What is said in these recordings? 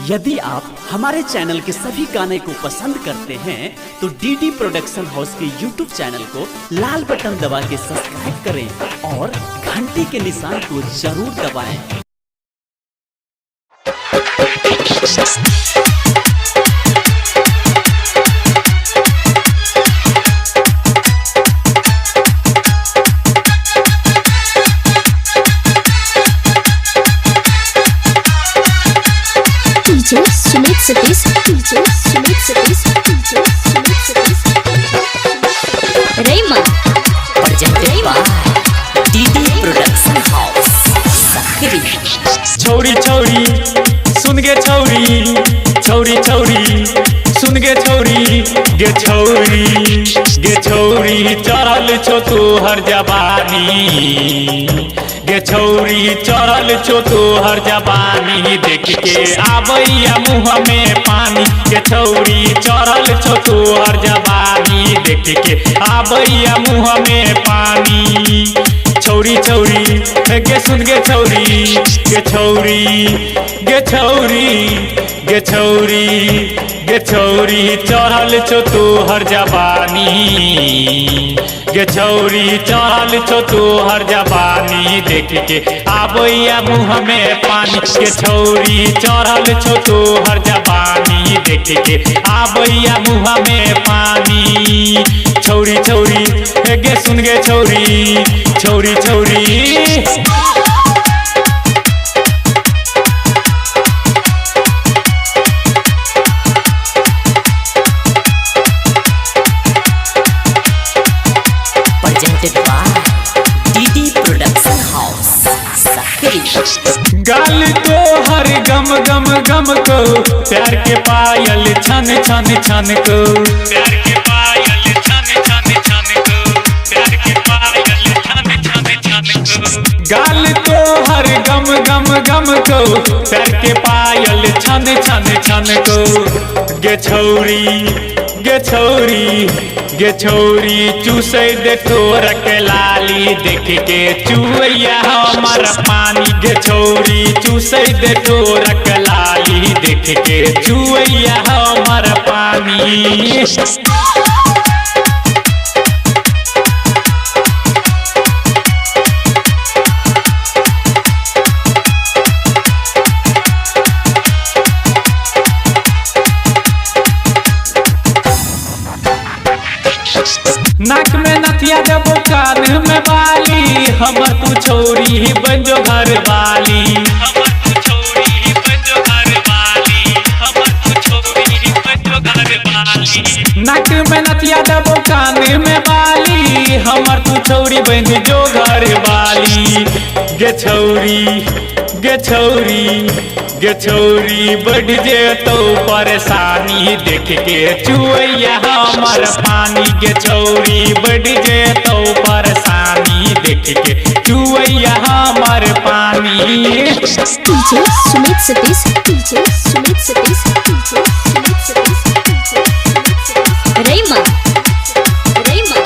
यदि आप हमारे चैनल के सभी गाने को पसंद करते हैं तो डीडी प्रोडक्शन हाउस के यूट्यूब चैनल को लाल बटन दबा के सब्सक्राइब करें और घंटी के निशान को जरूर दबाएं। DJ Sumit Satish, DJ Sumit Satish, DJ Sumit Satish. Rayman, presented by DD production house Sakri. छौरी छौरी सुन गे छौरी, छौरी छौरी सुन गे छौरी, गे छौरी गे छौरी चढ़ल छो तू हर जवानी, गे छौरी चढ़ल छो तू हर जवानी, देख के आबैया मुँह में पानी, गे छौरी चढ़ल छो तू हर जवानी, देख के आबैया मुँह में पानी। छौरी छौरी गे सुन गे छौरी, गे छौरी गे छौरी गे छौरी गे छौरी चढ़ल छो तू हर जवानी, गे छौरी चढ़ल छो तू हर जवानी, देख के आबैया मुँह में पानी, गे छौरी चढ़ल छो तू हर जवानी, देख के आबैया मुँह में पानी। छौरी छौरी गे सुन गे छौरी, छौरी छौरी presented by DD production house Sakri. गाल तो हर गम गम गम को, प्यार के पायल छन छन छन को, प्यार के पायल छन छन छन को, प्यार के पायल छन छन छन को। गाल तो हर गम गम गम को, प्यार के पायल छन छन छन को। गे छौरी गे छौरी गे छौरी चूसे दे तोर के लाली, देख के चुवैया हमर पानी, गे छौरी चूसे दे तोर के लाली, देख के चुवैया हमर पानी। नाक में नथिया देबो कान में बाली, हमर तू छौरी बन जो घर वाली, हमर तू छौरी बन जो घर वाली, हमर तू छौरी बन जो घर वाली। नाक में नथिया देबो कान में बाली, हमर तू छौरी बन जो घर वाली। गे छौरी गे छौरी गे छौरी बढ़ जेतो परेशानी, देख के चुवैया हमर पानी, गे छौरी बढ़ जेतो परेशानी, देख के चुवैया हमर पानी। DJ Sumit Satish, DJ Sumit Satish, DJ Sumit Satish, DJ Sumit Satish. Rayman, Rayman,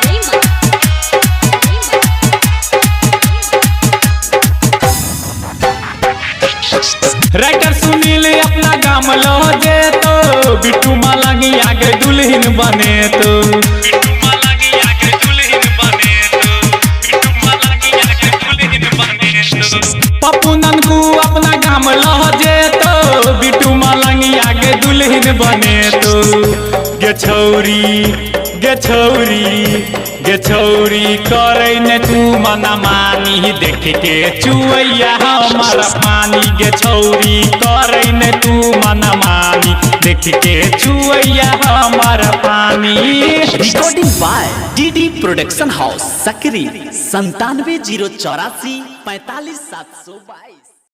Rayman, writer Sunil अपना गाम लो जे तो, बिट्टू मालांगी आगे दुल्हन बने तो, बिट्टू मालांगी आगे दुल्हन बने तो, बिट्टू मालांगी आगे दुल्हन बने तो। पप्पू ननकू अपना गाम लो जे तो, बिट्टू मालांगी आगे दुल्हन बने तो। गे छौरी गे छौरी गे छौरी करे ने तू मना मानी, देख के चुवैया हमर पानी, गे छौरी करे ने तू मना मानी, देख के चुवैया हमर पानी। Recording by DD production house Sakri 97 084 45 722।